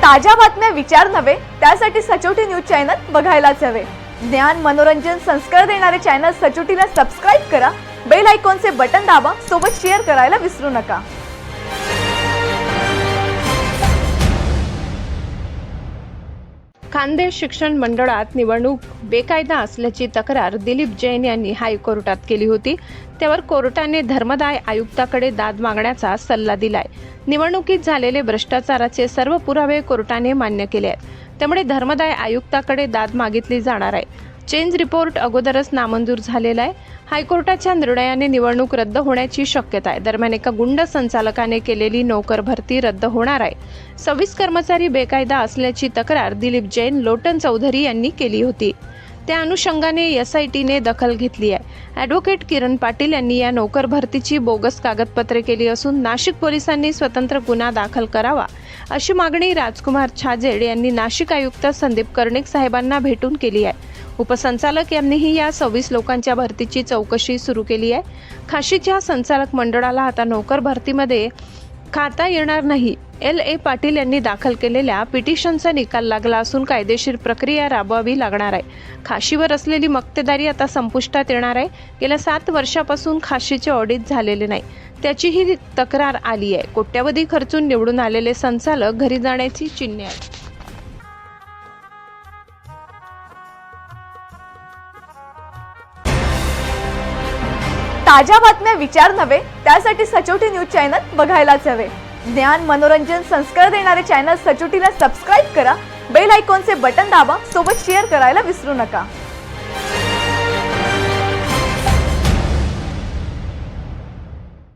ताज्या बातम्या विचार नव्हे त्यासाठी सचोटी न्यूज चॅनल बघायलाच हवे। ज्ञान मनोरंजन संस्कार देणारे चॅनल सचोटीला सबस्क्राइब करा, बेल आयकॉनचे बटन दाबा, सोबत शेअर करायला विसरू नका। खान्देश शिक्षण मंडळात निवडणूक बेकायदा असल्याची तक्रार दिलीप जैन यांनी हायकोर्टात केली होती। त्यावर कोर्टाने धर्मदाय आयुक्ताकडे दाद मागण्याचा सल्ला दिलाय। निवडणुकीत झालेले भ्रष्टाचाराचे सर्व पुरावे कोर्टाने मान्य केले आहेत, त्यामुळे धर्मदाय आयुक्ताकडे दाद मागितली जाणार आहे। चेंज रिपोर्ट अगोदरच नामंजूर झालेला आहे। हायकोर्टाच्या निर्णयाने निवडणूक रद्द होण्याची शक्यता आहे। दरम्यान एका गुंड संचालकाने केलेली नोकर भरती रद्द होणार आहे। 26 कर्मचारी बेकायदा असल्याची तक्रार दिलीप जैन, लोटन चौधरी यांनी केली होती। त्या अनुषंगाने एसआयटीने दखल घेतली आहे। ॲडव्होकेट किरण पाटील यांनी या नोकर भरतीची बोगस कागदपत्रे केली असून नाशिक पोलिसांनी स्वतंत्र गुन्हा दाखल करावा अशी मागणी राजकुमार छाजेड यांनी नाशिक आयुक्त संदीप कर्णिक साहेबांना भेटून केली आहे। उपसंचालक यांनीही या 26 लोकांच्या भरतीची चौकशी सुरू केली आहे। खाशीच्या संचालक मंडळाला आता नोकर भरतीमध्ये खाता येणार नाही। LA पाटील यांनी दाखल केलेल्या पिटिशनचा निकाल लागला असून कायदेशीर प्रक्रिया राबवावी लागणार आहे। खाशीवर असलेली मक्तेदारी आता संपुष्टात येणार आहे। गेल्या 7 वर्षापासून खाशीचे ऑडिट झालेले नाही, त्याचीही तक्रार आली आहे। कोट्यवधी खर्चून निवडून आलेले संचालक घरी जाण्याची चिन्हे आहेत। ताज्या बातम्या विचार नव्हे त्यासाठी सचोटी न्यूज चॅनल बघायलाच हवे। ज्ञान मनोरंजन संस्कार देणारे चॅनल सचोटीला सबस्क्राइब करा, बेल आयकॉनचे बटन दाबा, सोबत शेअर करायला विसरू नका।